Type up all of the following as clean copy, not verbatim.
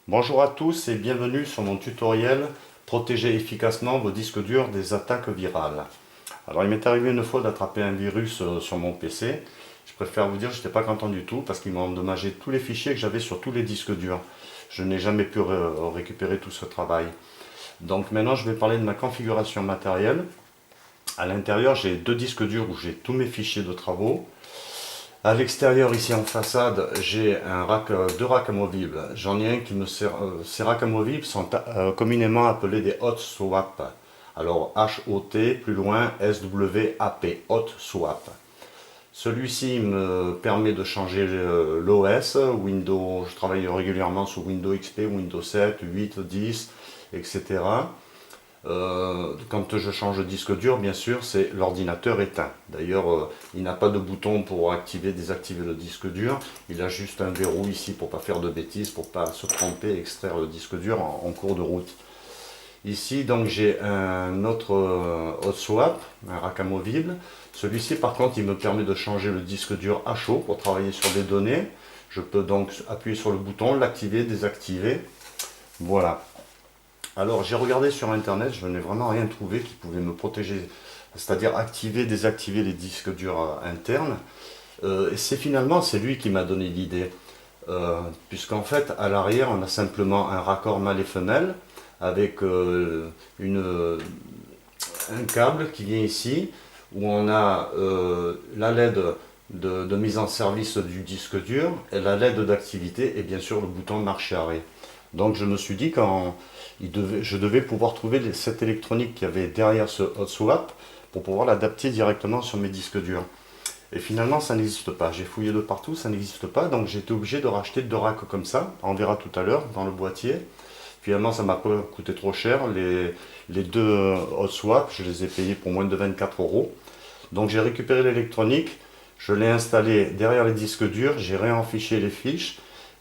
Bonjour à tous et bienvenue sur mon tutoriel Protéger efficacement vos disques durs des attaques virales. Alors il m'est arrivé une fois d'attraper un virus sur mon PC. Je préfère vous dire que je n'étais pas content du tout parce qu'il m'a endommagé tous les fichiers que j'avais sur tous les disques durs. Je n'ai jamais pu récupérer tout ce travail. Donc maintenant je vais parler de ma configuration matérielle. À l'intérieur j'ai deux disques durs où j'ai tous mes fichiers de travaux. À l'extérieur, ici en façade, j'ai deux racks amovibles. J'en ai un qui me sert. Ces racks amovibles sont communément appelés des hot swap. Alors H-O-T, plus loin S-W-A-P, hot swap. Celui-ci me permet de changer l'OS, Windows. Je travaille régulièrement sous Windows XP, Windows 7, 8, 10, etc. Quand je change de disque dur, bien sûr, c'est l'ordinateur éteint. D'ailleurs, il n'a pas de bouton pour activer, désactiver le disque dur. Il a juste un verrou ici pour ne pas faire de bêtises, pour ne pas se tromper et extraire le disque dur en cours de route. Ici, donc, j'ai un autre hot swap, un rack amovible. Celui-ci, par contre, il me permet de changer le disque dur à chaud pour travailler sur des données. Je peux donc appuyer sur le bouton, l'activer, désactiver. Voilà. Alors j'ai regardé sur internet, je n'ai vraiment rien trouvé qui pouvait me protéger, c'est-à-dire activer, désactiver les disques durs internes. Et c'est lui qui m'a donné l'idée. Puisqu'en fait à l'arrière on a simplement un raccord mâle et femelle avec un câble qui vient ici où on a la LED de mise en service du disque dur et la LED d'activité et bien sûr le bouton marche-arrêt. Donc je me suis dit je devais pouvoir trouver cette électronique qu'il y avait derrière ce hot swap pour pouvoir l'adapter directement sur mes disques durs. Et finalement ça n'existe pas. J'ai fouillé de partout, ça n'existe pas. Donc j'ai été obligé de racheter deux racks comme ça. On verra tout à l'heure dans le boîtier. Finalement ça m'a pas coûté trop cher. Les deux hot swap, je les ai payés pour moins de 24 euros. Donc j'ai récupéré l'électronique, je l'ai installé derrière les disques durs, j'ai réenfiché les fiches.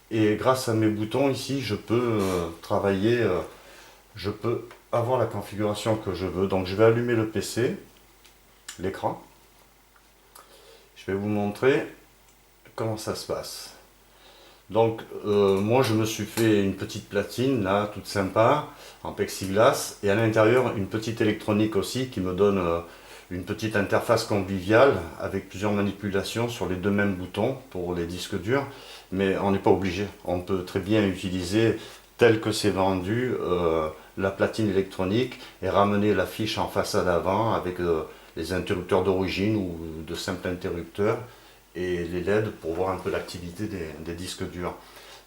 Et grâce à mes boutons ici, je peux travailler, je peux avoir la configuration que je veux. Donc je vais allumer le PC, l'écran. Je vais vous montrer comment ça se passe. Donc moi je me suis fait une petite platine là, toute sympa, en plexiglas. Et à l'intérieur une petite électronique aussi qui me donne une petite interface conviviale avec plusieurs manipulations sur les deux mêmes boutons pour les disques durs. Mais on n'est pas obligé. On peut très bien utiliser tel que c'est vendu la platine électronique et ramener la fiche en façade avant avec les interrupteurs d'origine ou de simples interrupteurs et les LED pour voir un peu l'activité des disques durs.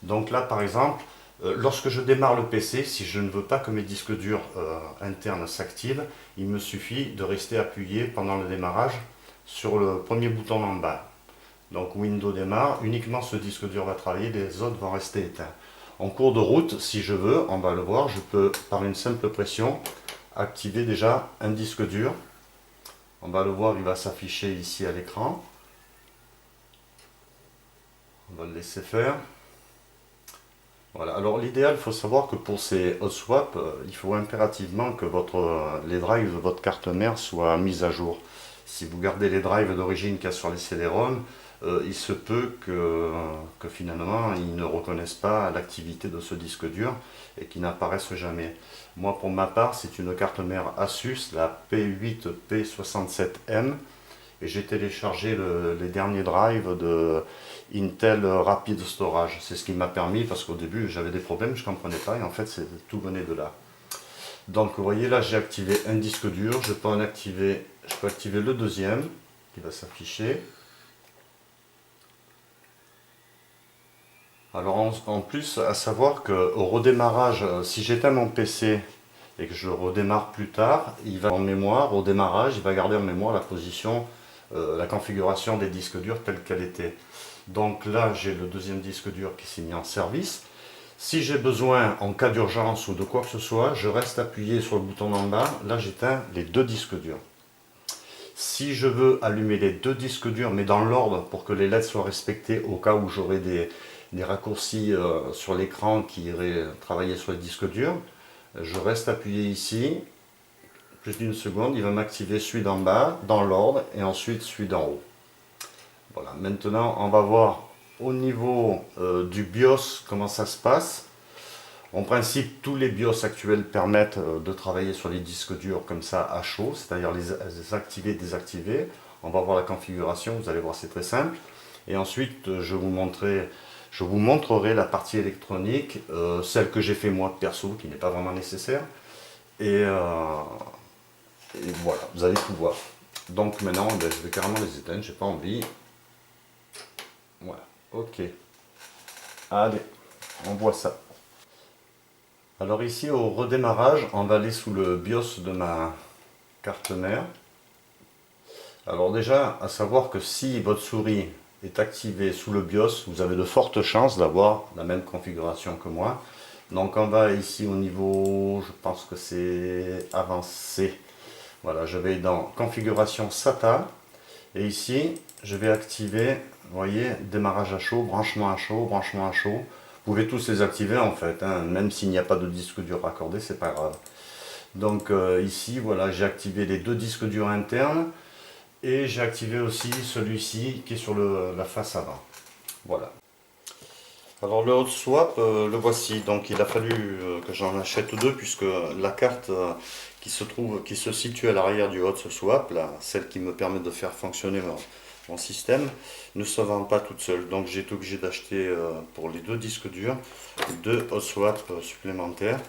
Donc là par exemple, lorsque je démarre le PC, si je ne veux pas que mes disques durs internes s'activent, il me suffit de rester appuyé pendant le démarrage sur le premier bouton en bas. Donc Windows démarre, uniquement ce disque dur va travailler, les autres vont rester éteints. En cours de route, si je veux, on va le voir, je peux par une simple pression activer déjà un disque dur. On va le voir, il va s'afficher ici à l'écran. On va le laisser faire. Voilà, alors l'idéal, il faut savoir que pour ces hot swap, il faut impérativement que les drives de votre carte mère soient mis à jour. Si vous gardez les drives d'origine qu'il y a sur les CD-ROM, il se peut que finalement ils ne reconnaissent pas l'activité de ce disque dur et qu'ils n'apparaissent jamais. Moi pour ma part, c'est une carte mère Asus, la P8P67M, et j'ai téléchargé les derniers drives de Intel Rapid Storage. C'est ce qui m'a permis, parce qu'au début j'avais des problèmes, je ne comprenais pas, et en fait tout venait de là. Donc vous voyez là j'ai activé un disque dur, je peux activer le deuxième qui va s'afficher. Alors en plus, à savoir qu'au redémarrage, si j'éteins mon PC et que je redémarre plus tard, il va en mémoire, au démarrage, il va garder en mémoire la position, la configuration des disques durs telle qu'elle était. Donc là, j'ai le deuxième disque dur qui s'est mis en service. Si j'ai besoin, en cas d'urgence ou de quoi que ce soit, je reste appuyé sur le bouton en bas. Là, j'éteins les deux disques durs. Si je veux allumer les deux disques durs, mais dans l'ordre pour que les LED soient respectés au cas où j'aurai des raccourcis sur l'écran qui iraient travailler sur les disques durs, je reste appuyé ici, plus d'une seconde, il va m'activer celui d'en bas, dans l'ordre, et ensuite celui d'en haut. Voilà, maintenant on va voir au niveau du BIOS comment ça se passe. En principe, tous les BIOS actuels permettent de travailler sur les disques durs comme ça à chaud, c'est-à-dire les activer, désactiver. On va voir la configuration, vous allez voir, c'est très simple. Et ensuite, je vous montrerai la partie électronique, celle que j'ai fait moi perso, qui n'est pas vraiment nécessaire. Et, et voilà, vous allez tout voir. Donc maintenant, ben, je vais carrément les éteindre, j'ai pas envie. Voilà, ok. Allez, on voit ça. Alors ici, au redémarrage, on va aller sous le BIOS de ma carte mère. Alors déjà, à savoir que si votre souris est activée sous le BIOS, vous avez de fortes chances d'avoir la même configuration que moi. Donc on va ici au niveau, je pense que c'est avancé. Voilà, je vais dans configuration SATA. Et ici, je vais activer, vous voyez, démarrage à chaud, branchement à chaud, branchement à chaud. Vous pouvez tous les activer en fait, hein, même s'il n'y a pas de disque dur raccordé, c'est pas grave. Donc ici, voilà, j'ai activé les deux disques durs internes et j'ai activé aussi celui-ci qui est sur la face avant. Voilà. Alors le hot swap, le voici. Donc il a fallu que j'en achète deux puisque la carte qui se situe à l'arrière du hot swap, là, celle qui me permet de faire fonctionner mon système, ne se vend pas toute seule. Donc j'ai été obligé d'acheter pour les deux disques durs deux hot swap supplémentaires.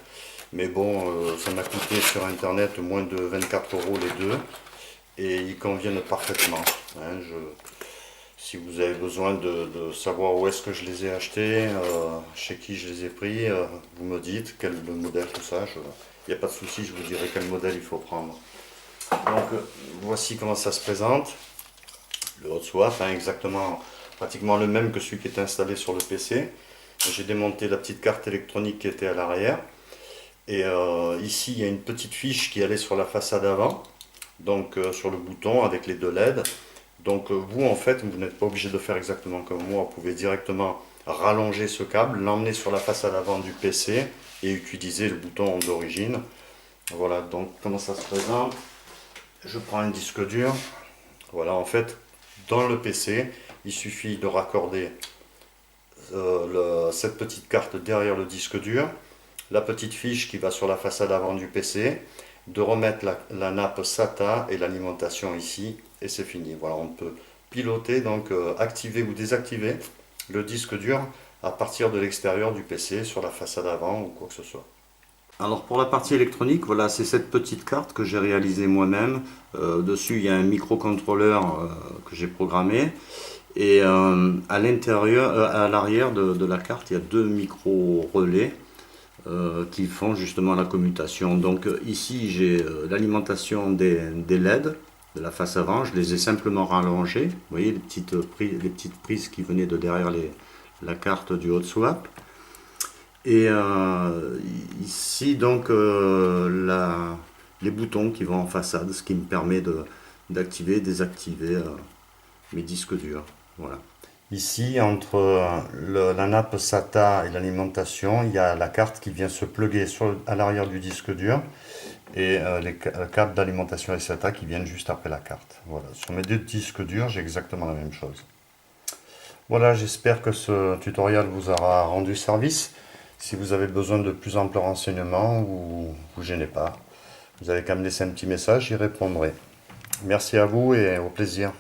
Mais bon, ça m'a coûté sur internet moins de 24 € les deux et ils conviennent parfaitement. Hein, si vous avez besoin de savoir où est-ce que je les ai achetés, chez qui je les ai pris, vous me dites quel modèle, tout ça. Il n'y a pas de souci, je vous dirai quel modèle il faut prendre. Donc voici comment ça se présente. Le hot swap, hein, exactement, pratiquement le même que celui qui est installé sur le PC. J'ai démonté la petite carte électronique qui était à l'arrière. Et ici, il y a une petite fiche qui allait sur la façade avant, donc sur le bouton avec les deux LED. Donc vous, en fait, vous n'êtes pas obligé de faire exactement comme moi. Vous pouvez directement rallonger ce câble, l'emmener sur la façade avant du PC et utiliser le bouton d'origine. Voilà, donc comment ça se présente? Je prends un disque dur. Voilà, en fait, dans le PC, il suffit de raccorder cette petite carte derrière le disque dur, la petite fiche qui va sur la façade avant du PC, de remettre la nappe SATA et l'alimentation ici, et c'est fini. Voilà, on peut piloter, donc activer ou désactiver le disque dur à partir de l'extérieur du PC, sur la façade avant ou quoi que ce soit. Alors pour la partie électronique, voilà, c'est cette petite carte que j'ai réalisée moi-même. Dessus, il y a un microcontrôleur que j'ai programmé. Et à l'intérieur, à l'arrière de la carte, il y a deux micro-relais qui font justement la commutation. Donc ici, j'ai l'alimentation des LED de la face avant. Je les ai simplement rallongées. Vous voyez les petites prises qui venaient de derrière la carte du hot swap. Et ici, donc, les boutons qui vont en façade, ce qui me permet d'activer et désactiver mes disques durs. Voilà. Ici, entre la nappe SATA et l'alimentation, il y a la carte qui vient se plugger à l'arrière du disque dur et les câbles d'alimentation et SATA qui viennent juste après la carte. Voilà. Sur mes deux disques durs, j'ai exactement la même chose. Voilà, j'espère que ce tutoriel vous aura rendu service. Si vous avez besoin de plus amples renseignements, vous gênez pas. Vous avez qu'à me laisser un petit message, j'y répondrai. Merci à vous et au plaisir.